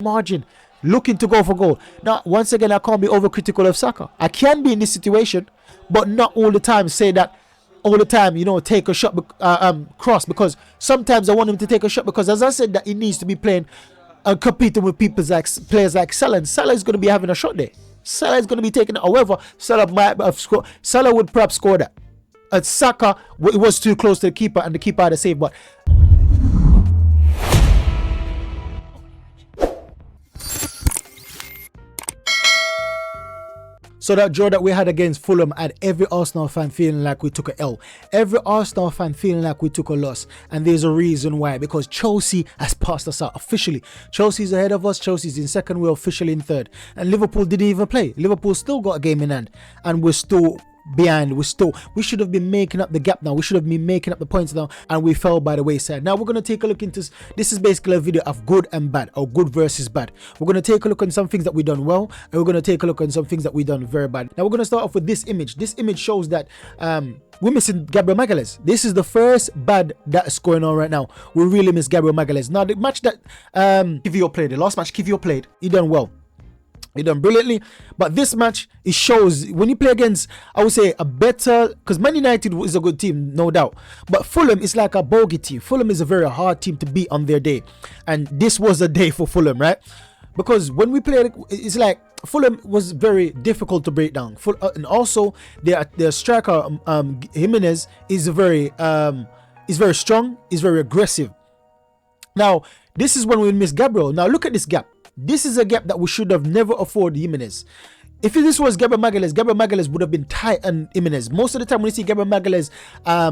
margin, looking to go for goal. Now, once again, I can't be overcritical of Saka. I can be in this situation, but not all the time say that all the time, you know, take a shot, cross, because sometimes I want him to take a shot because, as I said, that he needs to be playing and competing with players like Salah. And Salah is going to be having a shot there. Salah is going to be taking it. However, Salah might have scored. Salah would perhaps score that. At Saka, it was too close to the keeper, and the keeper had a save. But so that draw that we had against Fulham had every Arsenal fan feeling like we took a L. Every Arsenal fan feeling like we took a loss. And there's a reason why. Because Chelsea has passed us out officially. Chelsea's ahead of us. Chelsea's in second. We're officially in third. And Liverpool didn't even play. Liverpool still got a game in hand. And we're still behind. We should have been making up the gap now. We should have been making up the points now, and we fell by the wayside. Now we're going to take a look into this. Is basically a video of good and bad, or good versus bad. We're going to take a look on some things that we done well, and we're going to take a look on some things that we done very bad. Now we're going to start off with this image. This image shows that we're missing Gabriel Magalhaes. This is the first bad that's going on right now. We really miss Gabriel Magalhaes. Now the match that Kiwior played, the last match Kiwior played, he done well. He done brilliantly, but this match, it shows when you play against, I would say, a better, because Man United is a good team, no doubt, but Fulham is like a bogey team. Fulham is a very hard team to beat on their day, and this was a day for Fulham, right? Because when we played, it's like Fulham was very difficult to break down, and also their striker Jimenez is very strong, is very aggressive. Now this is when we miss Gabriel. Now look at this gap. This is a gap that we should have never afforded Jimenez. If this was Gabriel Magalhaes would have been tight on Jimenez. Most of the time when you see Gabriel Magalhaes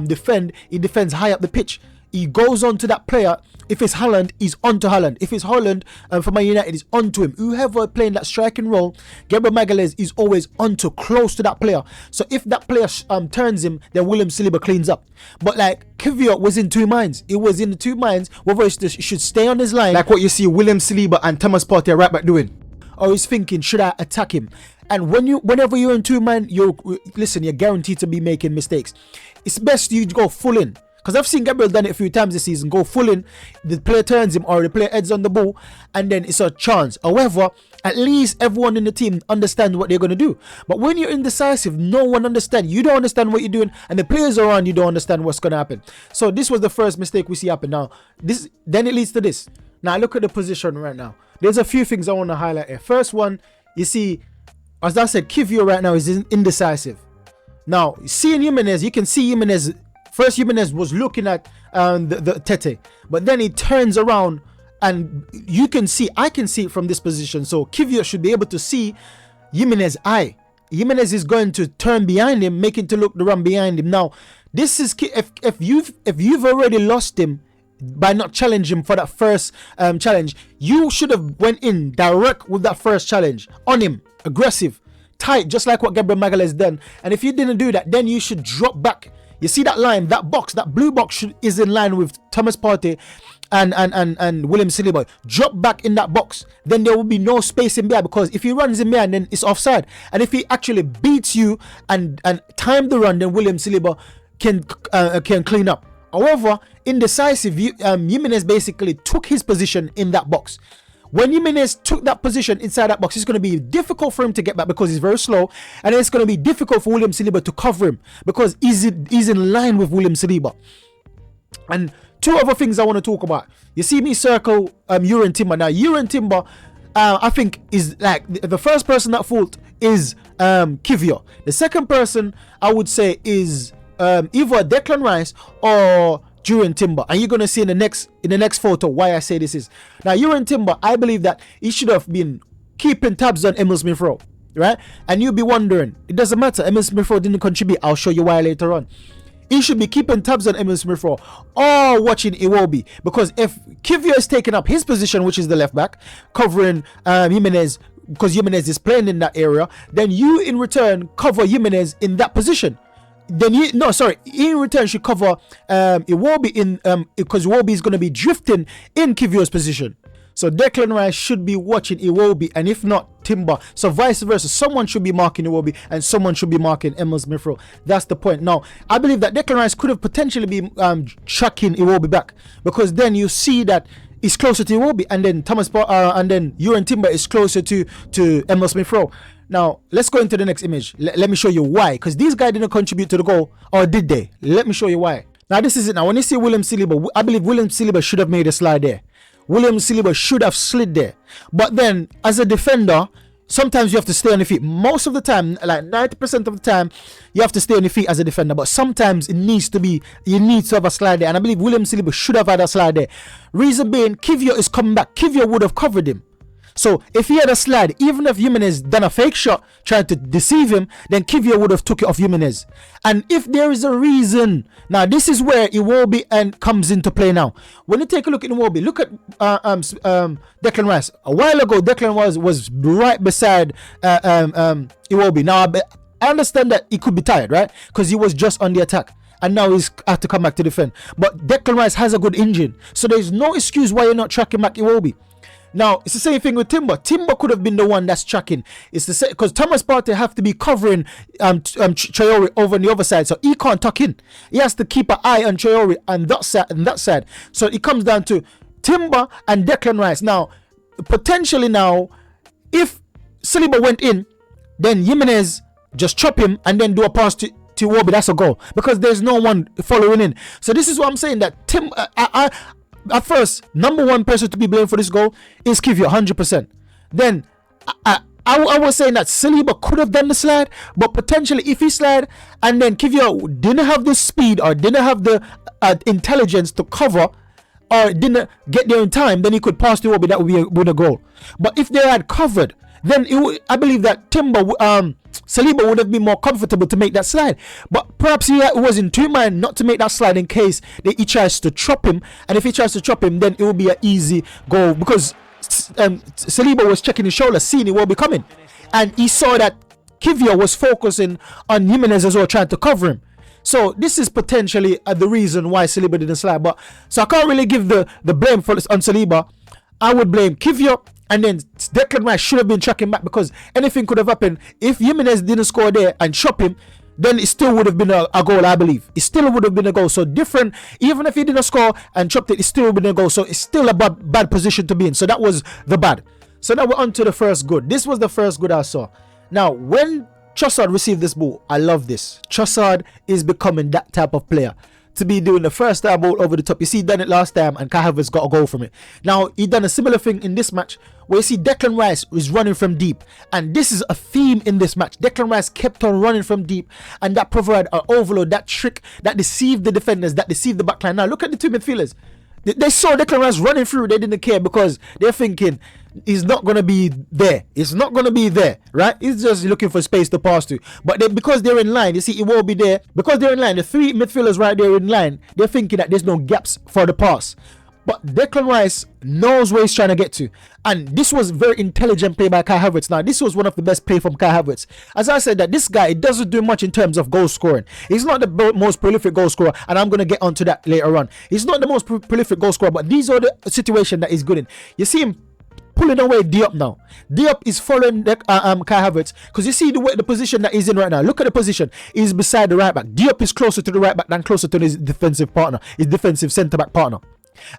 defend, he defends high up the pitch. He goes on to that player. If it's Haaland, he's onto Haaland. If it's Haaland for Man United, he's onto him. Whoever playing that striking role, Gabriel Magalhaes is always onto, close to that player. So if that player turns him, then William Saliba cleans up. But like Kiwior was in two minds. It was in the two minds whether he should stay on his line, like what you see William Saliba and Thomas Partey right back doing, or he's thinking, should I attack him? And whenever you're in two minds, you're guaranteed to be making mistakes. It's best you go full in. Because I've seen Gabriel done it a few times this season. Go full in, the player turns him, or the player heads on the ball, and then it's a chance. However, at least everyone in the team understands what they're going to do. But when you're indecisive, no one understands. You don't understand what you're doing, and the players around you don't understand what's going to happen. So this was the first mistake we see happen. Now, then it leads to this. Now look at the position right now. There's a few things I want to highlight here. First one, you see, as I said, Kiwior right now is indecisive. Now, seeing Jimenez, you can see Jimenez. First, Jimenez was looking at the Tete, but then he turns around, and I can see it from this position. So Kiwior should be able to see Jimenez's eye. Jimenez is going to turn behind him, making to look the run behind him. Now, this is if you've already lost him by not challenging him for that first challenge, you should have went in direct with that first challenge on him, aggressive, tight, just like what Gabriel Magalhaes done. And if you didn't do that, then you should drop back. You see that line, that box, that blue box is in line with Thomas Partey and William Saliba. Drop back in that box, then there will be no space in there, because if he runs in there, then it's offside. And if he actually beats you and time the run, then William Saliba can clean up. However, indecisive, Jimenez basically took his position in that box. When Jimenez took that position inside that box, it's going to be difficult for him to get back because he's very slow, and it's going to be difficult for William Saliba to cover him because he's in line with William Saliba. And two other things I want to talk about. You see me circle Jurrien Timber. Now, Jurrien Timber, I think, is like the first person at fault is Kiwior. The second person I would say is either Declan Rice or Jurrien Timber, and you're gonna see in the next photo why I say this is. Now, Jurrien Timber, I believe that he should have been keeping tabs on Emil Smith Rowe, right? And you'll be wondering, it doesn't matter, Emil Smith Rowe didn't contribute. I'll show you why later on. He should be keeping tabs on Emil Smith Rowe or watching Iwobi, because if Kiwior is taking up his position, which is the left back, covering Jimenez, because Jimenez is playing in that area, then you in return cover Jimenez in that position. Then in return should cover Iwobi in because Iwobi is going to be drifting in Kiwior's position. So Declan Rice should be watching Iwobi, and if not, Timber. So vice versa, someone should be marking Iwobi and someone should be marking Emil Smith Rowe. That's the point. Now, I believe that Declan Rice could have potentially been chucking Iwobi back, because then you see that is closer to Iwobi, and then and then Uran Timber is closer to Emil Smith Rowe. Now let's go into the next image. Let me show you why, because these guys didn't contribute to the goal, or did they? Let me show you why. Now this is it. Now when you see William Saliba, I believe William Saliba should have made a slide there. William Saliba should have slid there. But then as a defender, sometimes you have to stay on your feet. Most of the time, like 90% of the time, you have to stay on your feet as a defender. But sometimes you need to have a slide there. And I believe William Saliba should have had a slide there. Reason being, Kivio is coming back. Kivio would have covered him. So if he had a slide, even if Jimenez done a fake shot trying to deceive him, then Kivio would have took it off Jimenez. And if there is a reason, now this is where Iwobi and comes into play now. When you take a look at Iwobi, look at Declan Rice. A while ago, Declan was right beside Iwobi. Now I understand that he could be tired, right? Because he was just on the attack. And now he's had to come back to defend. But Declan Rice has a good engine. So there's no excuse why you're not tracking back Iwobi. Now, it's the same thing with Timber. Timber could have been the one that's tracking. It's the same, because Thomas Partey have to be covering Traore over on the other side, so he can't tuck in. He has to keep an eye on Traore on that side. So it comes down to Timber and Declan Rice. Now, potentially now, if Saliba went in, then Jimenez just chop him and then do a pass to Iwobi. That's a goal, because there's no one following in. So this is what I'm saying, that at first, number one person to be blamed for this goal is Kivio, 100%. Then, I was saying that Saliba could have done the slide, but potentially if he slid and then Kivio didn't have the speed or didn't have the intelligence to cover or didn't get there in time, then he could pass to Iwobi. That would be a goal. But if they had covered, then I believe that Saliba would have been more comfortable to make that slide. But perhaps he was in two minds not to make that slide in case he tries to chop him. And if he tries to chop him, then it will be an easy goal, because Saliba was checking his shoulder, seeing it will be coming. And he saw that Kivio was focusing on Jimenez as well, trying to cover him. So this is potentially the reason why Saliba didn't slide. But so I can't really give the blame for this on Saliba. I would blame Kivio, and then Declan Rice should have been tracking back, because anything could have happened. If Jimenez didn't score there and chop him, then it still would have been a goal, I believe. It still would have been a goal. So different, even if he didn't score and chopped it, it still would have been a goal. So it's still a bad position to be in. So that was the bad. So now we're on to the first good. This was the first good I saw. Now, when Trossard received this ball, I love this. Trossard is becoming that type of player to be doing the first time ball over the top. You see, he done it last time and Kai Havertz got a goal from it. Now, he done a similar thing in this match where you see Declan Rice is running from deep. And this is a theme in this match. Declan Rice kept on running from deep, and that provided an overload, that trick that deceived the defenders, that deceived the backline. Now, look at the two midfielders. They saw Declan Rice running through. They didn't care, because they're thinking he's not going to be there. It's not going to be there, right? He's just looking for space to pass to. But because they're in line, you see, it won't be there. Because they're in line, the three midfielders right there in line, they're thinking that there's no gaps for the pass. But Declan Rice knows where he's trying to get to. And this was very intelligent play by Kai Havertz. Now, this was one of the best play from Kai Havertz. As I said, that this guy, it doesn't do much in terms of goal scoring. He's not the most prolific goal scorer, and I'm going to get onto that later on. He's not the most prolific goal scorer, but these are the situations that he's good in. You see him pulling away Diop now. Diop is following Kai Havertz, because you see the position that he's in right now. Look at the position. He's beside the right back. Diop is closer to the right back than closer to his defensive partner, his defensive centre back partner.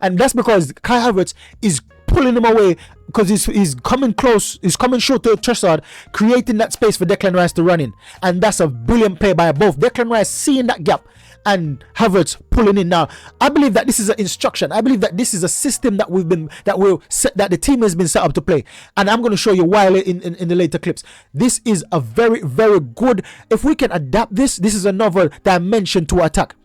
And that's because Kai Havertz is pulling him away, because he's coming close, he's coming short to Trossard, creating that space for Declan Rice to run in. And that's a brilliant play by both. Declan Rice seeing that gap and Havertz pulling in. Now, I believe that this is an instruction. I believe that this is a system that that the team has been set up to play. And I'm going to show you why in the later clips. This is a very, very good, if we can adapt this is another dimension to attack.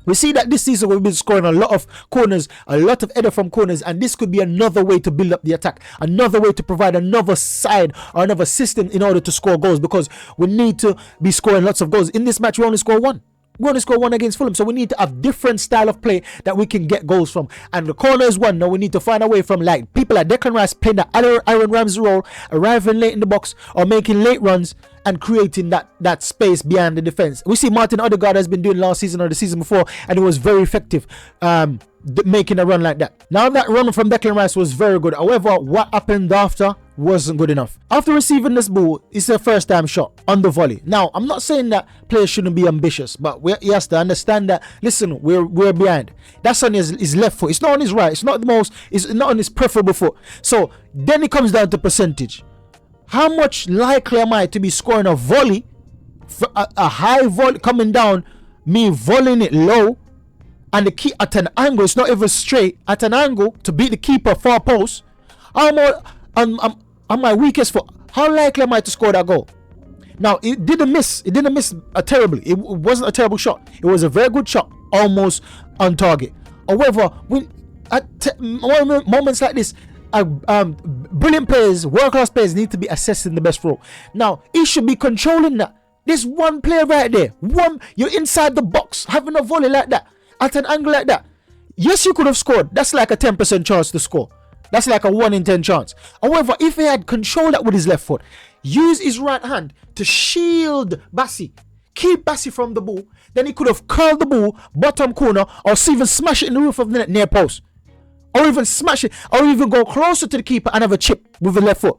We see that this season we've been scoring a lot of corners, a lot of header from corners, and this could be another way to build up the attack, another way to provide another side or another system in order to score goals, because we need to be scoring lots of goals. In this match, we only score one. We only score one against Fulham, so we need to have different style of play that we can get goals from. And the corner is one. Now we need to find a way from, like, people like Declan Rice playing the Aaron Ramsey role, arriving late in the box or making late runs and creating that space behind the defense. We see Martin Odegaard has been doing last season or the season before, and it was very effective making a run like that. Now that run from Declan Rice was very good. However, what happened after wasn't good enough. After receiving this ball, it's a first time shot on the volley. Now, I'm not saying that players shouldn't be ambitious, but he has to understand that, listen, we're behind. That's on his left foot. It's not on his right. It's not on his preferable foot. So then it comes down to percentage. How much likely am I to be scoring a volley, a high volley coming down, me volleying it low, and the key at an angle, it's not even straight, at an angle to beat the keeper far post? On my weakest foot, how likely am I to score that goal? Now, it didn't miss terribly. It wasn't a terrible shot. It was a very good shot, almost on target. However, at moments like this, brilliant players, world-class players need to be assessing the best role. Now, he should be controlling that. There's one player right there. You're inside the box, having a volley like that, at an angle like that. Yes, you could have scored. That's like a 10% chance to score. That's like a 1 in 10 chance. However, if he had controlled that with his left foot, use his right hand to shield Bassi, keep Bassi from the ball, then he could have curled the ball, bottom corner, or even smash it in the roof of the net near post. Or even smash it, or even go closer to the keeper and have a chip with the left foot.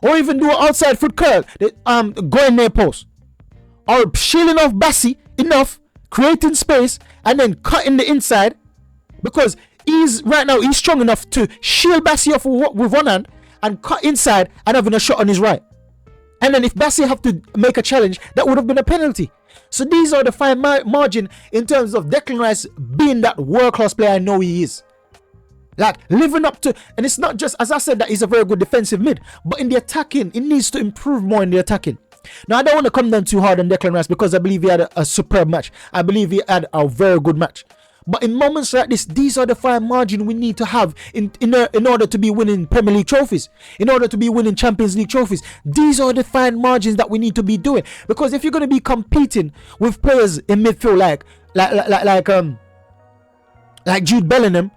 Or even do an outside foot curl, going near post. Or shielding off Bassi enough, creating space, and then cutting the inside, because he's strong enough to shield Bassi off with one hand and cut inside and having a shot on his right. And then if Bassi have to make a challenge, that would have been a penalty. So these are the fine margin in terms of Declan Rice being that world-class player I know he is. Like living up to, and it's not just, as I said, that he's a very good defensive mid, but in the attacking, it needs to improve more in the attacking. Now, I don't want to come down too hard on Declan Rice because I believe he had a superb match. I believe he had a very good match. But in moments like this, these are the fine margin we need to have in order to be winning Premier League trophies, in order to be winning Champions League trophies. These are the fine margins that we need to be doing. Because if you're going to be competing with players in midfield like Jude Bellingham,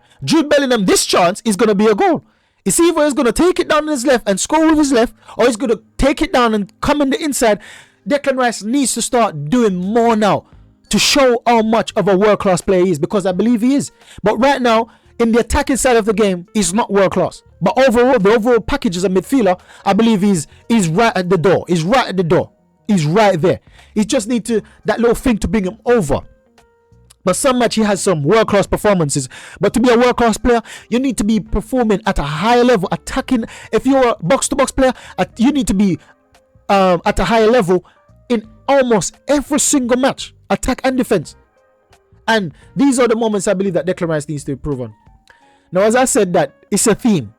this chance is going to be a goal. It's either he's going to take it down on his left and score with his left, or he's going to take it down and come in the inside. Declan Rice needs to start doing more now to show how much of a world-class player he is, because I believe he is. But right now, in the attacking side of the game, he's not world-class. But overall, the overall package as a midfielder, I believe he's right at the door. He's right at the door. He's right there. He just needs that little thing to bring him over. But some match he has some world-class performances. But to be a world-class player, you need to be performing at a higher level, attacking. If you're a box-to-box player, you need to be at a higher level in almost every single match, attack and defense. And these are the moments I believe that Declan Rice needs to improve on. Now, as I said, that it's a theme.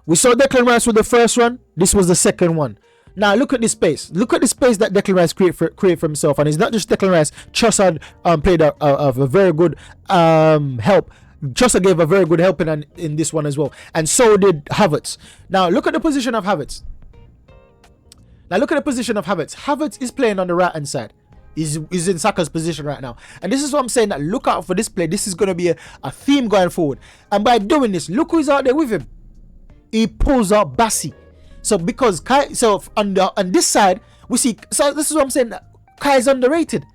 We saw Declan Rice with the first run. This was the second one. Now, look at this space. Look at the space that Declan Rice created for himself. And it's not just Declan Rice. Trossard played a very good help. Trossard gave a very good help in this one as well. And so did Havertz. Now, look at the position of Havertz. Havertz is playing on the right-hand side. He's in Saka's position right now. And this is what I'm saying, that look out for this play. This is going to be a theme going forward. And by doing this, look who's out there with him. He pulls out Bassi. So because on this side, we see, so this is what I'm saying, that Kai is underrated.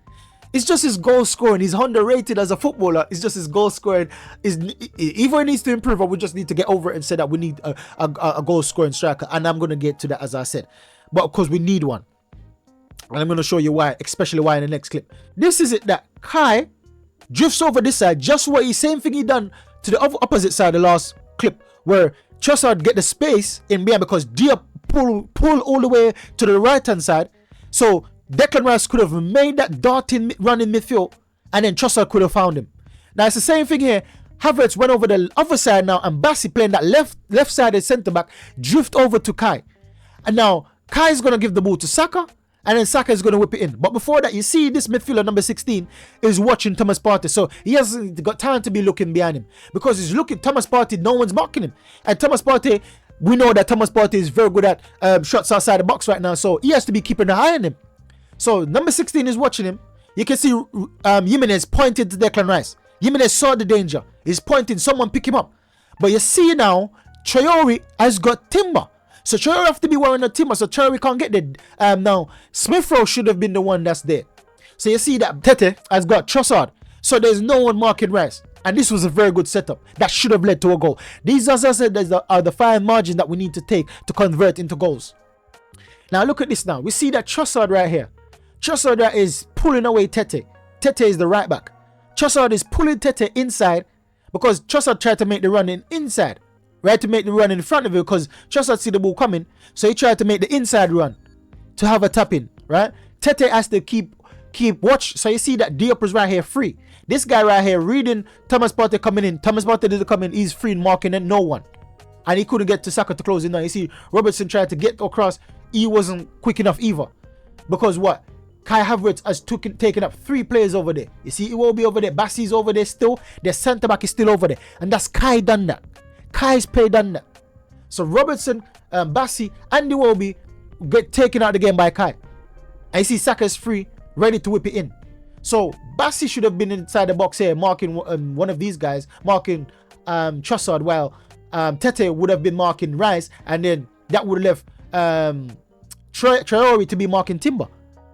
It's just his goal scoring. He's underrated as a footballer. It's just his goal scoring. Either he needs to improve, or we just need to get over it and say that we need a goal scoring striker. And I'm going to get to that, as I said. But of course, we need one. And I'm going to show you why, especially why in the next clip. This is it, that Kai drifts over this side, just what same thing he done to the opposite side, the last clip, where Trossard get the space in behind because Diop pull all the way to the right hand side. So Declan Rice could have made that darting run in midfield, and then Trossard could have found him. Now it's the same thing here. Havertz went over the other side now, and Bassi playing that left-sided centre back drift over to Kai. And now Kai is going to give the ball to Saka, and then Saka is going to whip it in. But before that, you see this midfielder number 16 is watching Thomas Partey. So he hasn't got time to be looking behind him, because he's looking Thomas Partey, no one's marking him. And Thomas Partey, we know that Thomas Partey is very good at shots outside the box right now. So he has to be keeping an eye on him. So number 16 is watching him. You can see Jimenez pointed to Declan Rice. Jimenez saw the danger. He's pointing, someone pick him up. But you see now, Traore has got Timber. So Traore have to be wearing a Timber, so Traore can't get there. Now, Smith Rowe should have been the one that's there. So you see that Tete has got Trossard. So there's no one marking Rice. And this was a very good setup. That should have led to a goal. These, as I said, are the fine margins that we need to take to convert into goals. Now look at this now. We see that Trossard right here. Trossard that is pulling away Tete. Tete is the right back. Trossard is pulling Tete inside because Trossard tried to make the run inside. Right, to make the run in front of you because Trossard see the ball coming. So he tried to make the inside run to have a tap in. Right? Tete has to keep watch. So you see that Diop is right here free. This guy right here reading Thomas Partey coming in. Thomas Partey didn't come in. He's free marking and no one. And he couldn't get to Saka to close it now. You see Robertson tried to get across. He wasn't quick enough either. Because what? Kai Havertz has taken up 3 players over there. You see Iwobi over there. Bassey's over there still. Their centre back is still over there. And that's Kai done that. Kai's done that. So Robertson, Bassey and Iwobi get taken out of the game by Kai. And you see Saka is free, ready to whip it in. So Bassey should have been inside the box here marking one of these guys, marking Trossard, while Tete would have been marking Rice, and then that would have left Traore to be marking Timber.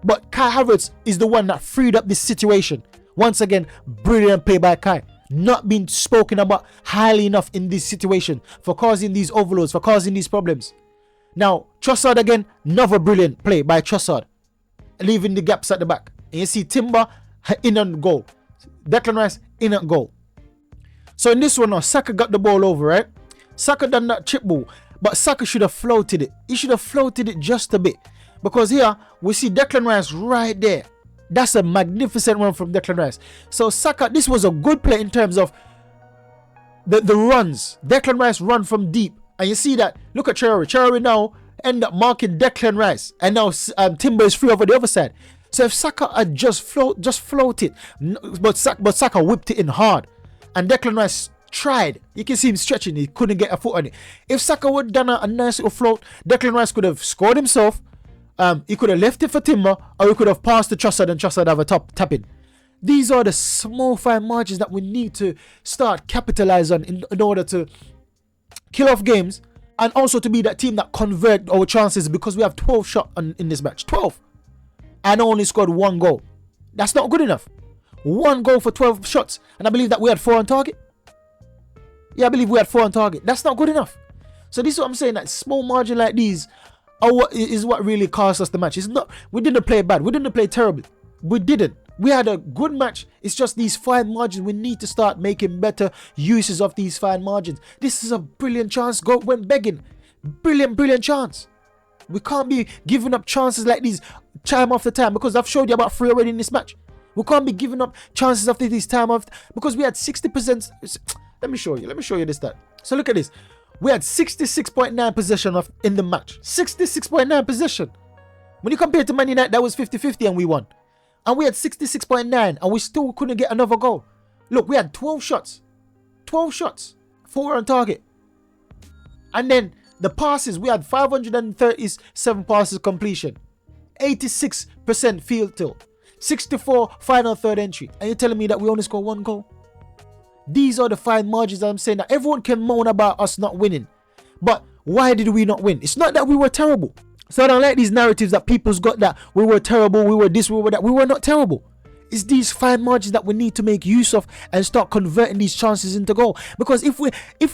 But Kai Havertz is the one that freed up this situation. Once again, brilliant play by Kai. Not being spoken about highly enough in this situation for causing these overloads, for causing these problems. Now, Trossard again, another brilliant play by Trossard, leaving the gaps at the back. And you see Timber in and goal. Declan Rice in and goal. So in this one now, Saka got the ball over, right? Saka done that chip ball, but Saka should have floated it. He should have floated it just a bit. Because here, we see Declan Rice right there. That's a magnificent run from Declan Rice. So Saka, this was a good play in terms of the runs. Declan Rice run from deep. And you see that, look at Traore. Traore now end up marking Declan Rice. And now Timber is free over the other side. So if Saka had just floated, but Saka whipped it in hard. And Declan Rice tried. You can see him stretching. He couldn't get a foot on it. If Saka would have done a nice little float, Declan Rice could have scored himself. He could have left it for Timber, or he could have passed to Trossard and Trossard have a tap in. These are the small fine margins that we need to start capitalize on in order to kill off games, and also to be that team that convert our chances, because we have 12 shots in this match. 12. And only scored 1 goal. That's not good enough. 1 goal for 12 shots. And I believe that we had 4 on target. Yeah, I believe we had 4 on target. That's not good enough. So this is what I'm saying, that small margin like these is what really cost us the match. It's not, we didn't play bad. We didn't play terribly. We didn't. We had a good match. It's just these fine margins. We need to start making better uses of these fine margins. This is a brilliant chance. Went begging. Brilliant chance. We can't be giving up chances like these time after time, because I've showed you about 3 already in this match. We can't be giving up chances after this time after, because we had 60%. Let me show you this stat. So look at this. We had 66.9 possession in the match. 66.9 possession. When you compare to Man United, that was 50-50 and we won. And we had 66.9 and we still couldn't get another goal. Look, we had 12 shots. 12 shots. 4 on target. And then the passes, we had 537 passes completion. 86% field tilt. 64 final third entry. And you're telling me that we only scored 1 goal? These are the fine margins that I'm saying, that everyone can moan about us not winning. But why did we not win? It's not that we were terrible. So I don't like these narratives that people's got, that we were terrible, we were this, we were that. We were not terrible. It's these fine margins that we need to make use of and start converting these chances into goal. Because if we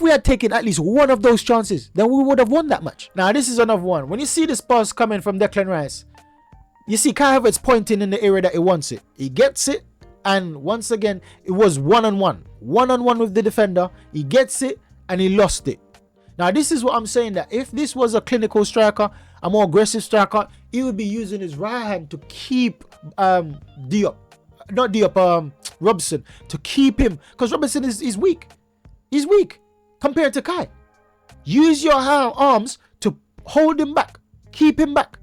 had taken at least one of those chances, then we would have won that match. Now this is another one. When you see this pass coming from Declan Rice, you see Kai Havertz pointing in the area that he wants it. He gets it. And once again, it was one-on-one. One-on-one with the defender. He gets it and he lost it. Now, this is what I'm saying, that if this was a clinical striker, a more aggressive striker, he would be using his right hand to keep Robson, to keep him. Because Robson is weak. He's weak compared to Kai. Use your arms to hold him back. Keep him back.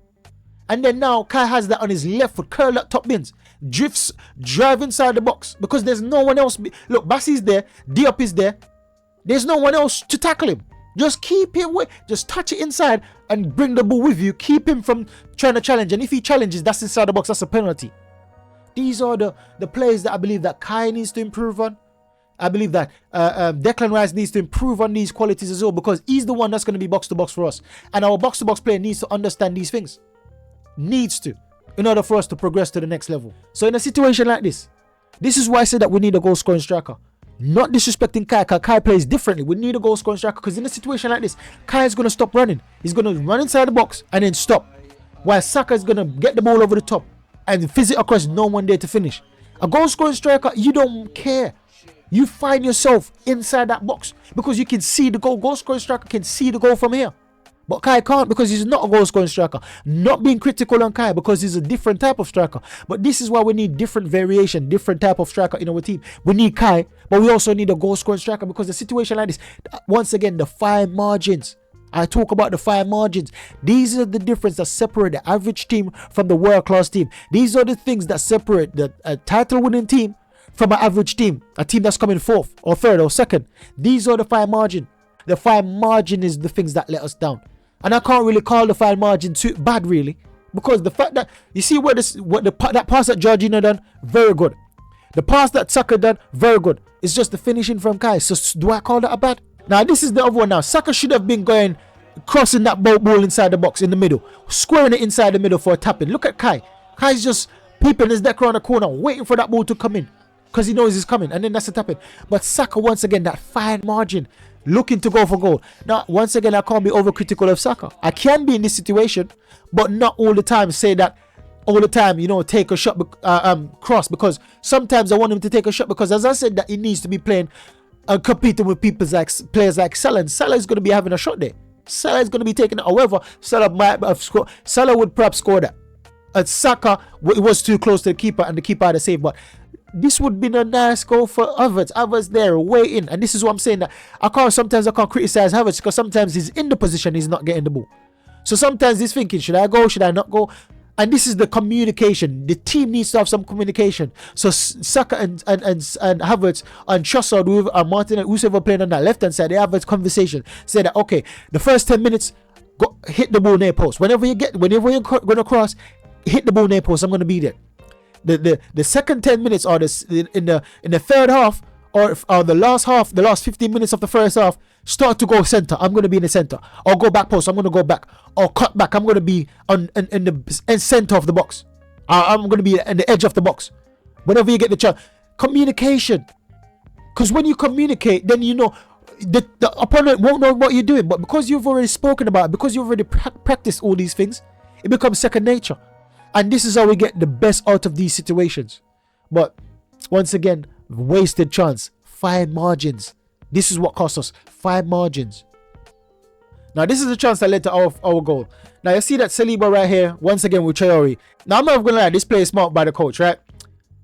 And then now Kai has that on his left foot, curl up top bins. Drive inside the box, because there's no one else. Look, Bassey's there, Diop is there. There's no one else to tackle him. Just keep him with, just touch it inside and bring the ball with you. Keep him from trying to challenge. And if he challenges, that's inside the box, that's a penalty. These are the plays that I believe that Kai needs to improve on. I believe that Declan Rice needs to improve on these qualities as well, because he's the one that's going to be box to box for us, and our box to box player needs to understand these things, needs to, in order for us to progress to the next level. So in a situation like this is why I said that we need a goal scoring striker. Not disrespecting Kai, because Kai plays differently. We need a goal scoring striker, because in a situation like this, Kai is going to stop running. He's going to run inside the box and then stop, while Saka is going to get the ball over the top and fizz it across, no one there to finish. A goal scoring striker, you don't care. You find yourself inside that box because you can see the goal. Goal scoring striker can see the goal from here. But Kai can't, because he's not a goal scoring striker. Not being critical on Kai, because he's a different type of striker. But this is why we need different variation, different type of striker in our team. We need Kai, but we also need a goal scoring striker, because the situation like this, once again, the fine margins. I talk about the fine margins. These are the difference that separate the average team from the world class team. These are the things that separate the title winning team from an average team, a team that's coming fourth or third or second. These are the fine margin. The fine margin is the things that let us down. And I can't really call the fine margin too bad, really, because the fact that you see that pass that Jorginho done, very good. The pass that Saka done, very good. It's just the finishing from Kai. So do I call that a bad? Now this is the other one. Now Saka should have been going, crossing that ball inside the box in the middle, squaring it inside the middle for a tap in. Look at Kai. Kai's just peeping his neck around the corner, waiting for that ball to come in, because he knows he's coming, and then that's a tap in. But Saka, once again, that fine margin, looking to go for goal. Now, once again, I can't be overcritical of Saka. I can be in this situation, but not all the time say that all the time, take a shot, cross, because sometimes I want him to take a shot, because as I said, that he needs to be playing and competing with players like Salah, and Salah is going to be having a shot there. Salah is going to be taking it. However, Salah might have scored. Salah would perhaps score that. And Saka, it was too close to the keeper, and the keeper had a save, but this would be a nice goal for Havertz. Havertz there, way in. And this is what I'm saying, that sometimes I can't criticize Havertz, because sometimes he's in the position, he's not getting the ball. So sometimes he's thinking, should I go, should I not go? And this is the communication. The team needs to have some communication. So Saka and Havertz and Trossard and Martinelli, whoever playing on that left hand side, they have a conversation. Say that, okay, the first 10 minutes, go hit the ball near post. Whenever you're going to cross, hit the ball near post. I'm going to be there. The second 10 minutes, or in the third half, or the last half, the last 15 minutes of the first half, start to go center. I'm going to be in the center, or go back post. I'm going to go back, or cut back. I'm going to be in the center of the box. I'm going to be in the edge of the box. Whenever you get the chance, communication. Because when you communicate, then the opponent won't know what you're doing. But because you've already spoken about it, because you've already practiced all these things, it becomes second nature. And this is how we get the best out of these situations. But once again, wasted chance, fine margins. This is what cost us, fine margins. Now this is the chance that led to our goal. Now you see that Saliba right here, once again with Traore. Now I'm not gonna lie, this play is marked by the coach, right?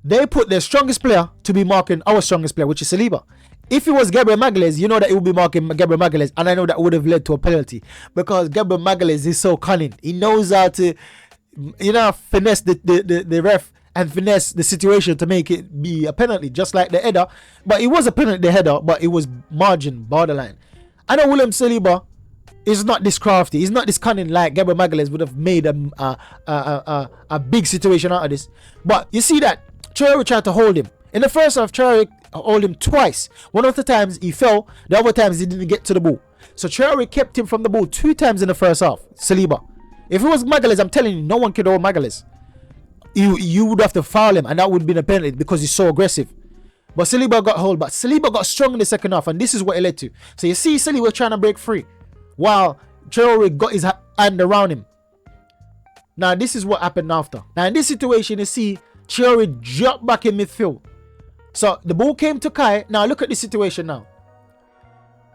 They put their strongest player to be marking our strongest player, which is Saliba. If it was Gabriel Magalhaes, you know that it would be marking Gabriel Magalhaes, and I know that would have led to a penalty, because Gabriel Magalhaes is so cunning. He knows how to, finesse the ref and finesse the situation to make it be a penalty, just like the header. But it was a penalty, the header, but it was margin, borderline. I know William Saliba is not this crafty. He's not this cunning like Gabriel Magalhaes would have made a big situation out of this. But you see that Traore tried to hold him. In the first half, Traore held him twice. One of the times he fell, the other times he didn't get to the ball. So Traore kept him from the ball 2 times in the first half, Saliba. If it was Magalhaes, I'm telling you, no one could hold Magalhaes. You would have to foul him, and that would be a penalty because he's so aggressive. But Saliba got hold, but Saliba got strong in the second half, and this is what it led to. So you see Saliba trying to break free, while Traore got his hand around him. Now this is what happened after. Now in this situation, you see Traore dropped back in midfield. So the ball came to Kai. Now look at this situation now.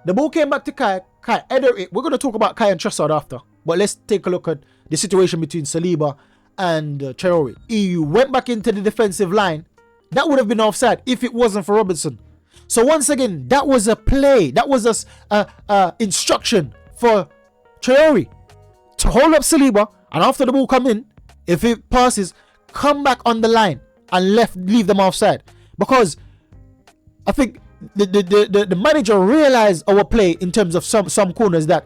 The ball came back to Kai. We're going to talk about Kai and Trossard after. But let's take a look at the situation between Saliba and Traore. He went back into the defensive line. That would have been offside if it wasn't for Robinson. So once again, that was a play. That was a instruction for Traore to hold up Saliba, and after the ball come in, if it passes, come back on the line and leave them offside. Because I think the manager realized our play in terms of some corners, that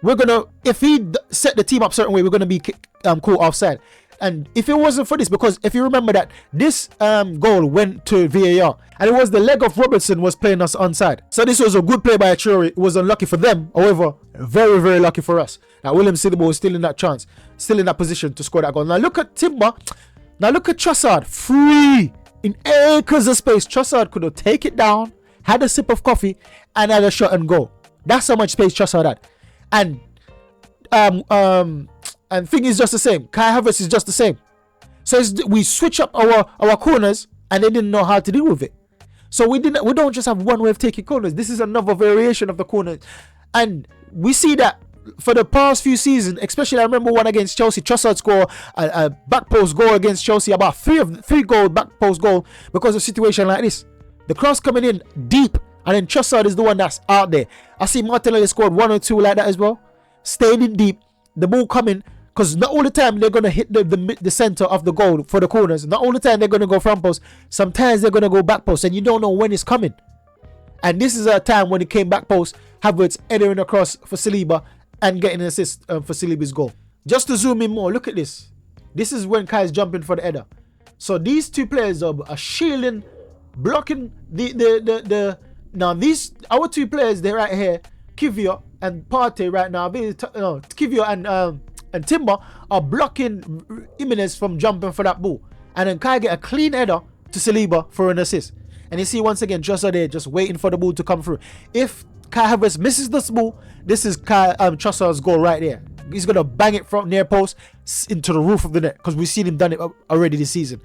we're gonna, if he set the team up certain way, we're gonna be caught offside. And if it wasn't for this, because if you remember that this goal went to VAR, and it was the leg of Robertson was playing us onside. So this was a good play by Traore. It was unlucky for them, however, very, very lucky for us. Now William Saliba was still in that chance, still in that position to score that goal. Now look at Timber. Now look at Trossard, free in acres of space. Trossard could have taken it down, had a sip of coffee, and had a shot and go. That's how much space Trossard had. And thing is just the same. Kai Havertz is just the same. So we switch up our corners, and they didn't know how to deal with it. So we don't just have one way of taking corners. This is another variation of the corner, and we see that for the past few seasons, especially I remember one against Chelsea. Trossard scored a back post goal against Chelsea, about three goal back post goal because of a situation like this. The cross coming in deep, and then Trossard is the one that's out there. I see Martinelli scored 1 or 2 like that as well, staying in deep, the ball coming. Because not all the time they're going to hit the center of the goal for the corners. Not all the time they're going to go front post. Sometimes they're going to go back post, and you don't know when it's coming. And this is a time when it came back post, Havertz entering across for Saliba and getting an assist for Saliba's goal. Just to zoom in more, look at this. This is when Kai's jumping for the header. So these two players are shielding, blocking now these, our two players, they're right here, Kivio and Partey right now. Kivio and Timber are blocking Jimenez from jumping for that ball. And then Kai get a clean header to Saliba for an assist. And you see once again, Trossard there just waiting for the ball to come through. If Kai Havertz misses this ball, this is Trossard's goal right there. He's going to bang it from near post into the roof of the net, because we've seen him done it already this season.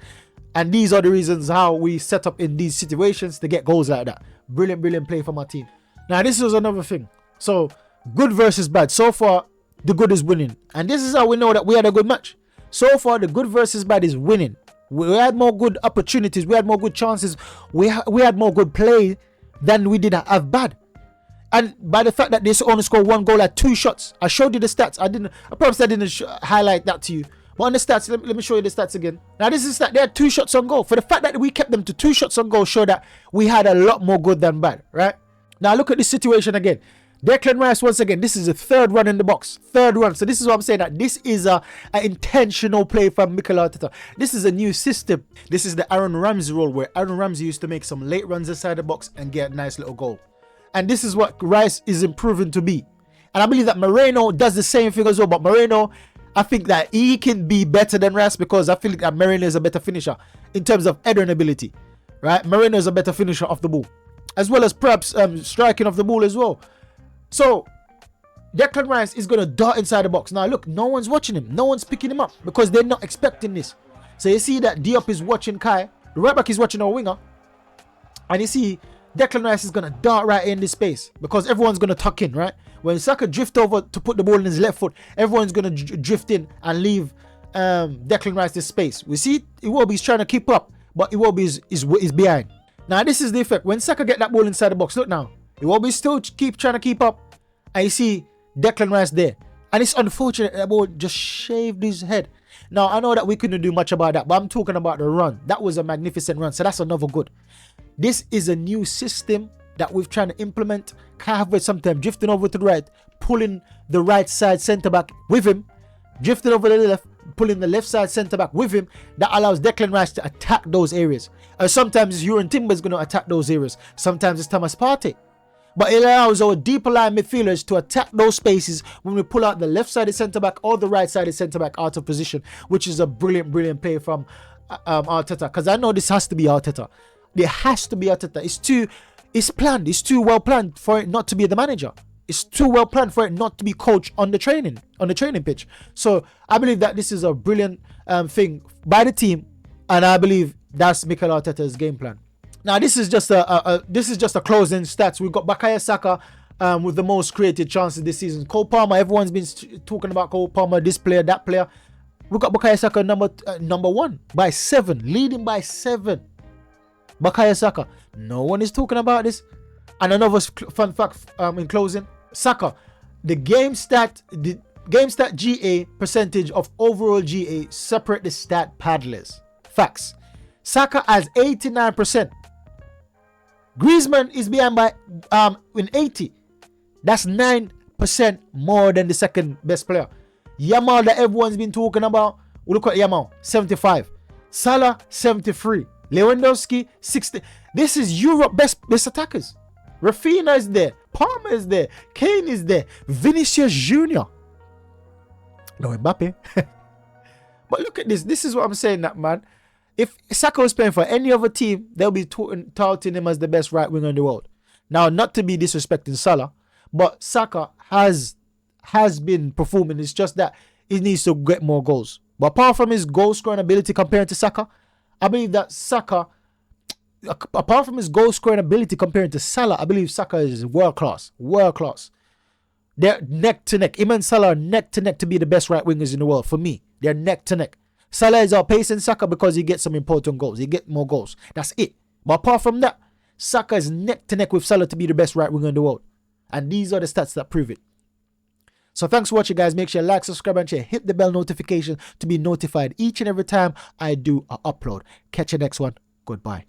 And these are the reasons how we set up in these situations to get goals like that. Brilliant, brilliant play from our team. Now this is another thing. So good versus bad. So far, the good is winning, and this is how we know that we had a good match. So far, the good versus bad is winning. We had more good opportunities, we had more good chances, we had more good play than we did have bad. And by the fact that they only scored 1 goal at 2 shots, I showed you the stats. I didn't highlight that to you, but on the stats, let me show you the stats again. Now this is that they had 2 shots on goal. For the fact that we kept them to 2 shots on goal, show that we had a lot more good than bad, right? Now look at this situation again. Declan Rice, once again, this is the 3rd run in the box. 3rd run. So this is what I'm saying, that this is an intentional play from Mikel Arteta. This is a new system. This is the Aaron Ramsey role, where Aaron Ramsey used to make some late runs inside the box and get a nice little goal. And this is what Rice is improving to be. And I believe that Moreno does the same thing as well. But Moreno, I think that he can be better than Rice, because I feel like Moreno is a better finisher in terms of headering ability. Right? Moreno is a better finisher of the ball, as well as perhaps striking of the ball as well. So Declan Rice is going to dart inside the box. Now look, no one's watching him. No one's picking him up, because they're not expecting this. So you see that Diop is watching Kai. The right back is watching our winger. And you see Declan Rice is going to dart right in this space, because everyone's going to tuck in, right? When Saka drift over to put the ball in his left foot, everyone's going to drift in and leave Declan Rice this space. We see Iwobi's trying to keep up, but Iwobi is behind. Now this is the effect. When Saka get that ball inside the box, look now. Iwobi still trying to keep up, and you see Declan Rice there. And it's unfortunate that ball just shaved his head. Now, I know that we couldn't do much about that, but I'm talking about the run. That was a magnificent run, so that's another good. This is a new system that we're trying to implement. Kai Havertz sometimes drifting over to the right, pulling the right side centre-back with him, drifting over to the left, pulling the left side centre-back with him. That allows Declan Rice to attack those areas. Sometimes Jurgen Timber's going to attack those areas. Sometimes it's Thomas Partey. But it allows our deeper line midfielders to attack those spaces when we pull out the left-sided centre-back or the right-sided centre-back out of position, which is a brilliant, brilliant play from Arteta. Because I know this has to be Arteta. There has to be Arteta. It's planned. It's too well planned for it not to be the manager. It's too well planned for it not to be coached on the training pitch. So I believe that this is a brilliant thing by the team, and I believe that's Mikel Arteta's game plan. Now this is just a closing stats. We've got Bukayo Saka with the most created chances this season. Cole Palmer, everyone's been talking about Cole Palmer, this player, that player. We've got Bukayo Saka number 1 by 7, leading by 7. Bukayo Saka, no one is talking about this. And another fun fact in closing, Saka, the game stat GA percentage of overall GA separate the stat paddlers. Facts. Saka has 89%. Griezmann is behind by in 80. That's 9% more than the second best player. Yamal, that everyone's been talking about, We look at the amount, 75. Salah, 73. Lewandowski, 60. This is Europe best attackers. Rafinha is there. Palmer is there. Kane is there. Vinicius Jr. No, Mbappe. But look at this. This is what I'm saying, that man. If Saka was playing for any other team, they'll be touting him as the best right winger in the world. Now, not to be disrespecting Salah, but Saka has been performing. It's just that he needs to get more goals. But apart from his goal scoring ability compared to Saka, I believe that Saka, apart from his goal scoring ability compared to Salah, I believe Saka is world class. World class. They're neck to neck. Him and Salah are neck to neck to be the best right wingers in the world. For me, they're neck to neck. Salah is outpacing Saka because he gets some important goals. He gets more goals. That's it. But apart from that, Saka is neck to neck with Salah to be the best right winger in the world. And these are the stats that prove it. So thanks for watching, guys. Make sure you like, subscribe, and share. Hit the bell notification to be notified each and every time I do an upload. Catch you next one. Goodbye.